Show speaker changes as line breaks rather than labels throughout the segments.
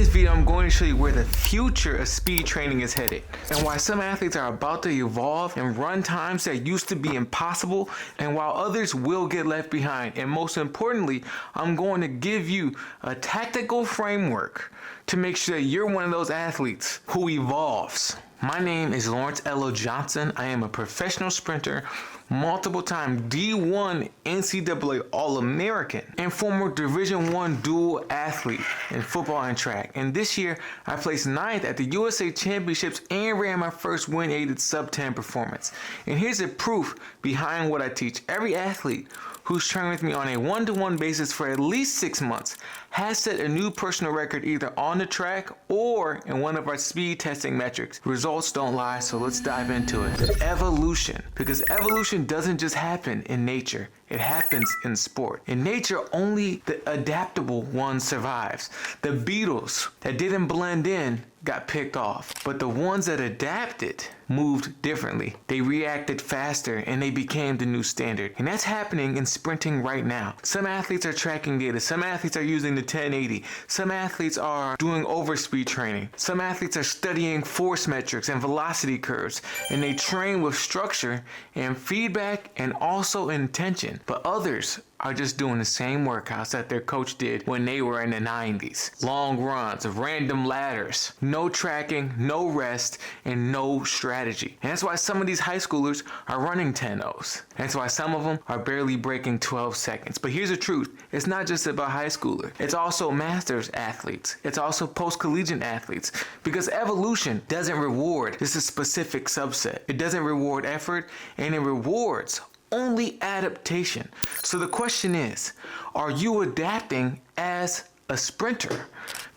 this video, I'm going to show you where the future of speed training is headed and why some athletes are about to evolve and run times that used to be impossible, and while others will get left behind. And most importantly, I'm going to give you a tactical framework to make sure that you're one of those athletes who evolves. My name is Lawrence Elo Johnson. I am a professional sprinter, multiple-time D1 NCAA All-American, and former Division I dual athlete in football and track. And this year, I placed 9th at the USA Championships and ran my first win-aided sub-10 performance. And here's the proof behind what I teach. Every athlete who's trained with me on a one-to-one basis for at least 6 months has set a new personal record either on the track or in one of our speed testing metrics. Results don't lie, so let's dive into it. Evolution, because evolution doesn't just happen in nature, it happens in sport. In nature, only the adaptable one survives. The beetles that didn't blend in got picked off, but the ones that adapted moved differently. They reacted faster and they became the new standard. And that's happening in sprinting right now. Some athletes are tracking data. Some athletes are using the 1080. Some athletes are doing overspeed training. Some athletes are studying force metrics and velocity curves, and they train with structure and feedback and also intention. But others are just doing the same workouts that their coach did when they were in the 90s. Long runs, random ladders, no tracking, no rest, and no strategy. And that's why some of these high schoolers are running 10.0s. That's why some of them are barely breaking 12 seconds. But here's the truth. It's not just about high schoolers. It's also masters athletes. It's also post-collegiate athletes. Because evolution doesn't reward just a specific subset. It doesn't reward effort, and it rewards only adaptation. So the question is, are you adapting as a sprinter?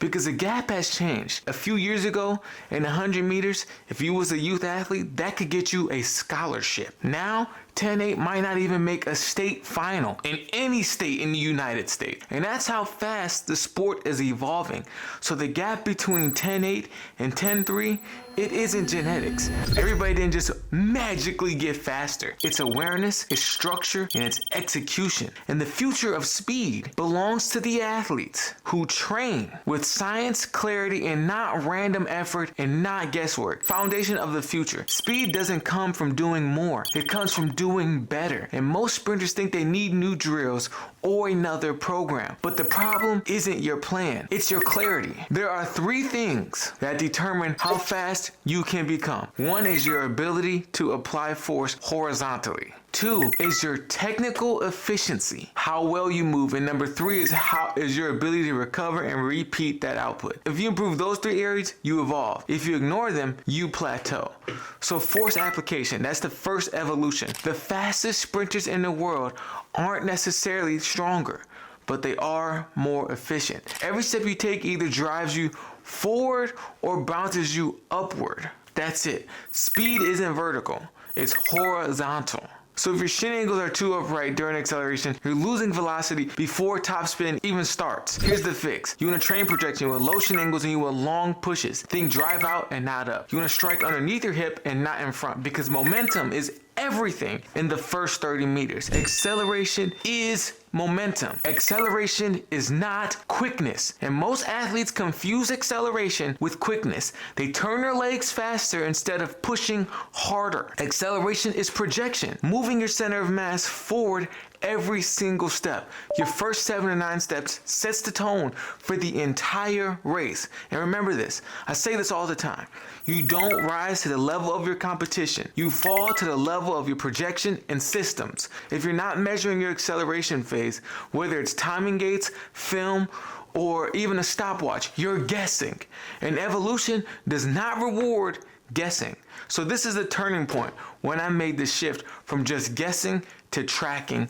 Because the gap has changed. A few years ago, in 100 meters, if you was a youth athlete, that could get you a scholarship. Now, 10.8 might not even make a state final in any state in the United States. And that's how fast the sport is evolving. So the gap between 10.8 and 10.3, it isn't genetics. Everybody didn't just magically get faster. It's awareness, it's structure, and it's execution. And the future of speed belongs to the athletes who train with science, clarity, and not random effort and not guesswork. Foundation of the future. Speed doesn't come from doing more. It comes from doing better. And most sprinters think they need new drills or another program. But the problem isn't your plan, it's your clarity. There are 3 things that determine how fast you can become. 1 is your ability to apply force horizontally. 2 is your technical efficiency, how well you move. And number 3 is your ability to recover and repeat that output. If you improve those 3 areas, you evolve. If you ignore them, you plateau. So force application, that's the first evolution. The fastest sprinters in the world aren't necessarily stronger, but they are more efficient. Every step you take either drives you forward or bounces you upward. That's it. Speed isn't vertical, it's horizontal. So if your shin angles are too upright during acceleration, you're losing velocity before top spin even starts. Here's the fix. You want to train projection with low shin angles and you want long pushes. Think drive out and not up. You want to strike underneath your hip and not in front, because momentum is everything in the first 30 meters. Acceleration is momentum. Acceleration is not quickness. And most athletes confuse acceleration with quickness. They turn their legs faster instead of pushing harder. Acceleration is projection, moving your center of mass forward every single step. Your first 7 to 9 steps sets the tone for the entire race. And remember this, I say this all the time. You don't rise to the level of your competition. You fall to the level of your projection and systems. If you're not measuring your acceleration phase, whether it's timing gates, film, or even a stopwatch, you're guessing. And evolution does not reward guessing. So this is the turning point when I made the shift from just guessing to tracking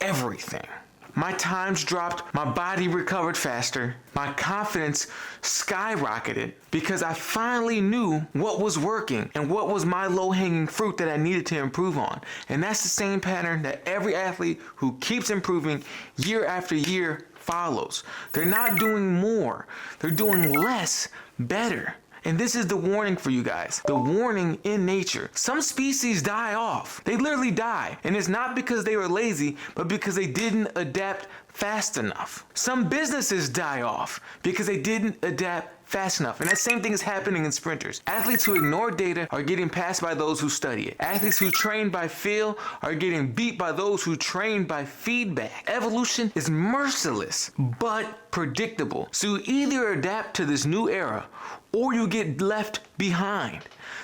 everything. My times dropped, my body recovered faster, my confidence skyrocketed because I finally knew what was working and what was my low-hanging fruit that I needed to improve on. And that's the same pattern that every athlete who keeps improving year after year follows. They're not doing more, they're doing less better. And this is the warning for you guys. The warning in nature. Some species die off. They literally die. And it's not because they were lazy, but because they didn't adapt fast enough. Some businesses die off because they didn't adapt fast enough. And that same thing is happening in sprinters. Athletes who ignore data are getting passed by those who study it. Athletes who train by feel are getting beat by those who train by feedback. Evolution is merciless, but predictable. So you either adapt to this new era or you get left behind.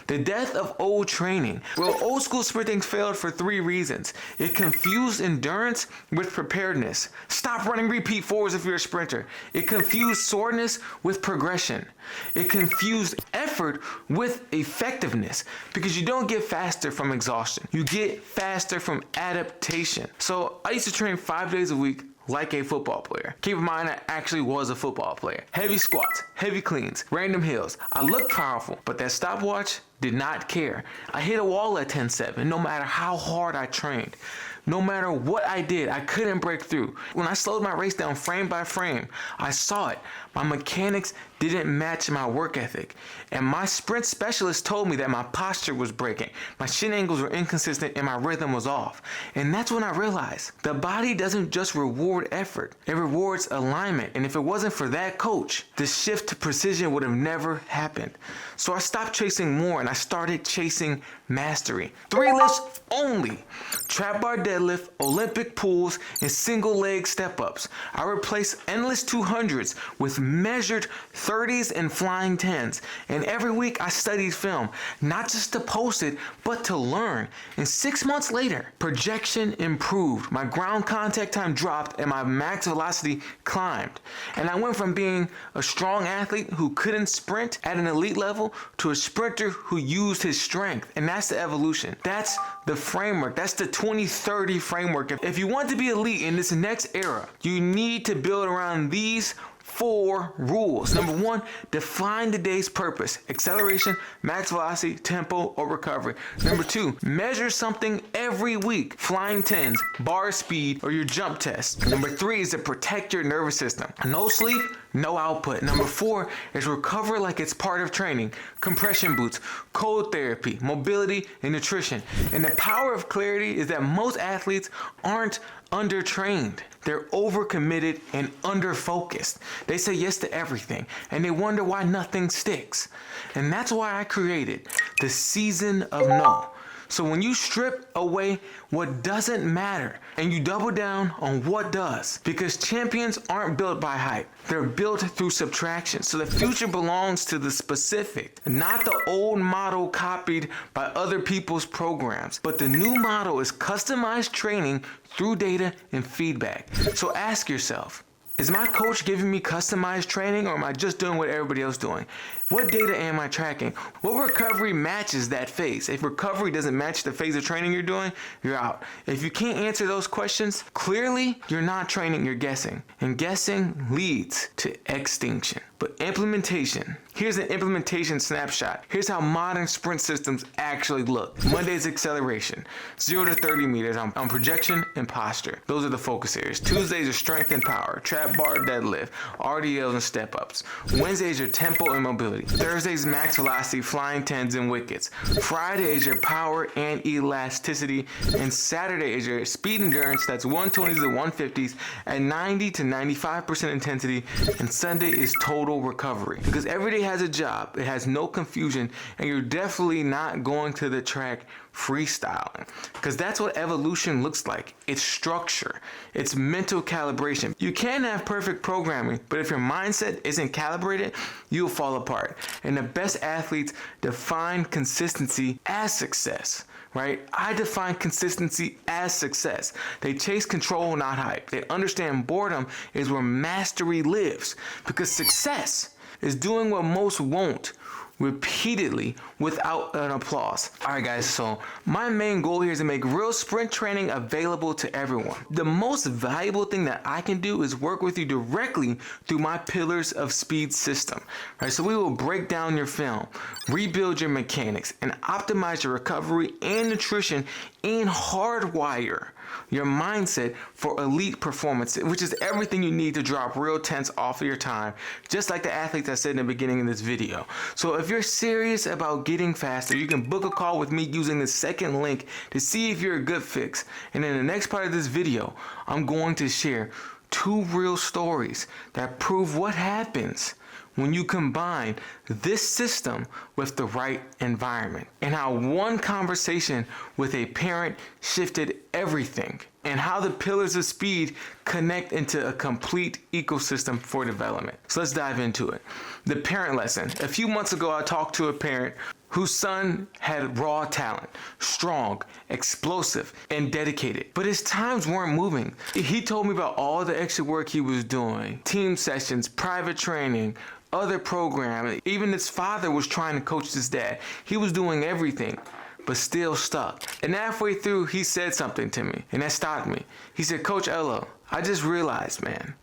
The death of old training. Well, old school sprinting failed for 3 reasons. It confused endurance with preparedness. Stop running repeat forwards if you're a sprinter. It confused soreness with progression. It confused effort with effectiveness, because you don't get faster from exhaustion. You get faster from adaptation. So I used to train 5 days a week like a football player. Keep in mind, I actually was a football player. Heavy squats, heavy cleans, random hills. I looked powerful, but that stopwatch did not care. I hit a wall at 10.7, no matter how hard I trained. No matter what I did, I couldn't break through. When I slowed my race down frame by frame, I saw it. My mechanics didn't match my work ethic. And my sprint specialist told me that my posture was breaking, my shin angles were inconsistent, and my rhythm was off. And that's when I realized the body doesn't just reward effort, it rewards alignment. And if it wasn't for that coach, the shift to precision would have never happened. So I stopped chasing more and I started chasing mastery. 3 lifts only: trap bar deadlift, Olympic pulls, and single leg step ups. I replaced endless 200s with measured 30s and flying 10s. And every week I studied film, not just to post it, but to learn. And 6 months later, projection improved. My ground contact time dropped and my max velocity climbed. And I went from being a strong athlete who couldn't sprint at an elite level to a sprinter who used his strength. And that's the evolution. That's the framework. That's the 2030 framework. If you want to be elite in this next era, you need to build around these 4 rules. Number 1, define the day's purpose: acceleration, max velocity, tempo, or recovery. Number 2, measure something every week: flying 10s, bar speed, or your jump test. Number 3 is to protect your nervous system: no sleep, no output. Number 4 is recover like it's part of training: compression boots, cold therapy, mobility, and nutrition. And the power of clarity is that most athletes aren't undertrained. They're overcommitted and underfocused. They say yes to everything and they wonder why nothing sticks. And that's why I created the season of no. So when you strip away what doesn't matter and you double down on what does, because champions aren't built by hype, they're built through subtraction. So the future belongs to the specific, not the old model copied by other people's programs, but the new model is customized training through data and feedback. So ask yourself, is my coach giving me customized training, or am I just doing what everybody else is doing? What data am I tracking? What recovery matches that phase? If recovery doesn't match the phase of training you're doing, you're out. If you can't answer those questions, clearly you're not training, you're guessing. And guessing leads to extinction. But implementation. Here's an implementation snapshot. Here's how modern sprint systems actually look. Monday's acceleration, 0 to 30 meters on projection and posture. Those are the focus areas. Tuesdays are strength and power, trap bar deadlift, RDLs and step ups. Wednesdays are tempo and mobility. Thursdays max velocity, flying 10s and wickets. Friday is your power and elasticity. And Saturday is your speed endurance, that's 120s to 150s at 90 to 95% intensity. And Sunday is total recovery. Because every day has a job, it has no confusion, and you're definitely not going to the track freestyling. Because that's what evolution looks like. It's structure. It's mental calibration. You can have perfect programming, but if your mindset isn't calibrated, you'll fall apart. And the best athletes define consistency as success. Right? I define consistency as success. They chase control, not hype. They understand boredom is where mastery lives, because success is doing what most won't repeatedly without an applause. Alright guys, so my main goal here is to make real sprint training available to everyone. The most valuable thing that I can do is work with you directly through my pillars of speed system. Right? So we will break down your film, rebuild your mechanics, and optimize your recovery and nutrition, and hardwire your mindset for elite performance, which is everything you need to drop real tense off of your time, just like the athletes I said in the beginning of this video. So if you're serious about getting faster, you can book a call with me using the second link to see if you're a good fix. And in the next part of this video, I'm going to share 2 real stories that prove what happens when you combine this system with the right environment, and how one conversation with a parent shifted everything, and how the pillars of speed connect into a complete ecosystem for development. So let's dive into it. The parent lesson. A few months ago, I talked to a parent whose son had raw talent, strong, explosive, and dedicated. But his times weren't moving. He told me about all the extra work he was doing, team sessions, private training, other programs. Even his father was trying to coach his dad. He was doing everything, but still stuck. And halfway through, he said something to me, and that stopped me. He said, "Coach Ello, I just realized, man,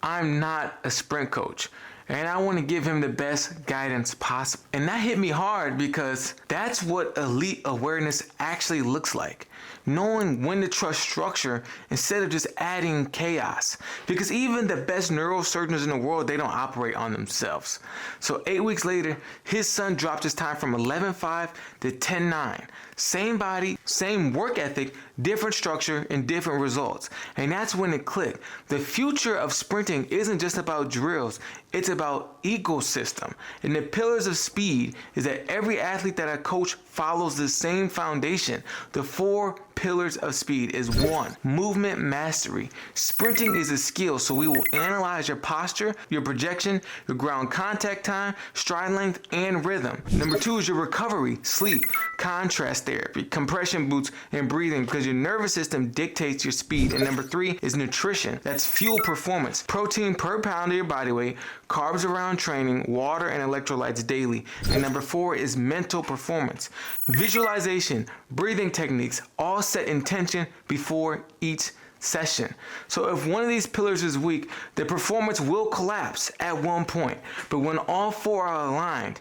I'm not a sprint coach, and I want to give him the best guidance possible." And that hit me hard, because that's what elite awareness actually looks like. Knowing when to trust structure instead of just adding chaos. Because even the best neurosurgeons in the world, they don't operate on themselves. So 8 weeks later, his son dropped his time from 11.5 to 10.9. Same body, same work ethic, different structure, and different results. And that's when it clicked. The future of sprinting isn't just about drills, it's about ecosystem. And the pillars of speed is that every athlete that I coach follows the same foundation. The 4 pillars of speed is 1, movement mastery. Sprinting is a skill, so we will analyze your posture, your projection, your ground contact time, stride length, and rhythm. Number 2 is your recovery, sleep, contrast therapy, compression boots, and breathing, because your nervous system dictates your speed. And number 3 is nutrition. That's fuel performance, protein per pound of your body weight, carbs around training, water and electrolytes daily. And number 4 is mental performance, visualization, breathing techniques, all set intention before each session. So if one of these pillars is weak, the performance will collapse at one point. But when all 4 are aligned,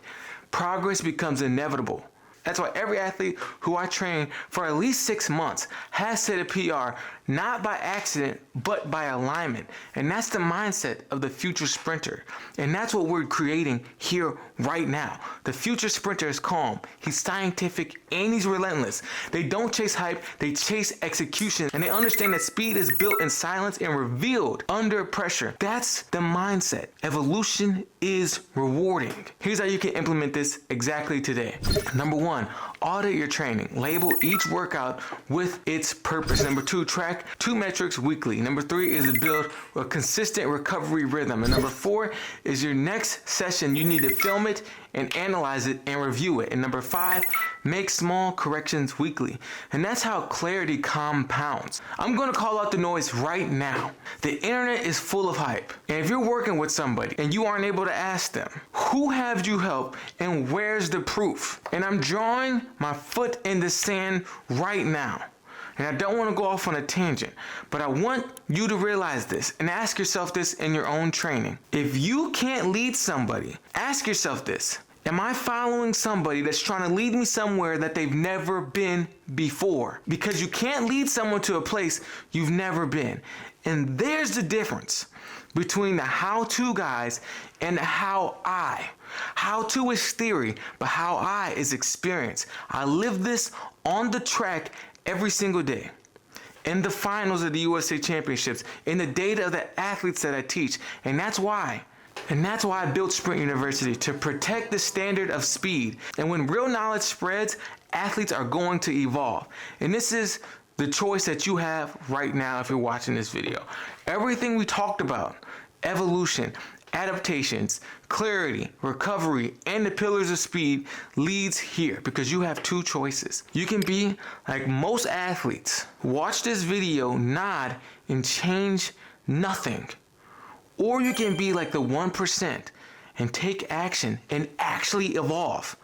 progress becomes inevitable. That's why every athlete who I train for at least 6 months has set a PR, not by accident, but by alignment. And that's the mindset of the future sprinter. And that's what we're creating here right now. The future sprinter is calm, he's scientific, and he's relentless. They don't chase hype, they chase execution. And they understand that speed is built in silence and revealed under pressure. That's the mindset. Evolution is rewarding. Here's how you can implement this exactly today. Number 1, audit your training. Label each workout with its purpose. Number 2, track 2 metrics weekly. Number 3 is to build a consistent recovery rhythm. And number 4 is your next session, you need to film it and analyze it and review it. And number 5, make small corrections weekly. And that's how clarity compounds. I'm going to call out the noise right now. The internet is full of hype. And if you're working with somebody and you aren't able to ask them, who have you helped and where's the proof? And I'm drawing my foot in the sand right now. And I don't want to go off on a tangent, but I want you to realize this and ask yourself this in your own training. If you can't lead somebody, ask yourself this: am I following somebody that's trying to lead me somewhere that they've never been before? Because you can't lead someone to a place you've never been. And there's the difference between the how-to guys and the how-I. How-to is theory, but how-I is experience. I live this on the track every single day, in the finals of the USA Championships, in the data of the athletes that I teach. And that's why I built Sprint University, to protect the standard of speed. And when real knowledge spreads, athletes are going to evolve. And this is the choice that you have right now if you're watching this video. Everything we talked about, evolution, adaptations, clarity, recovery, and the pillars of speed leads here, because you have 2 choices. You can be like most athletes, watch this video, nod, and change nothing. Or you can be like the 1% and take action and actually evolve.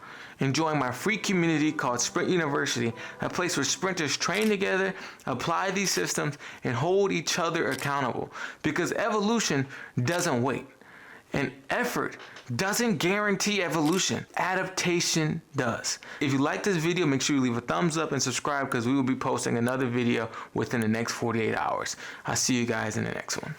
Join my free community called Sprint University, a place where sprinters train together, apply these systems, and hold each other accountable. Because evolution doesn't wait, and effort doesn't guarantee evolution. Adaptation does. If you like this video, make sure you leave a thumbs up and subscribe, because we will be posting another video within the next 48 hours. I'll see you guys in the next one.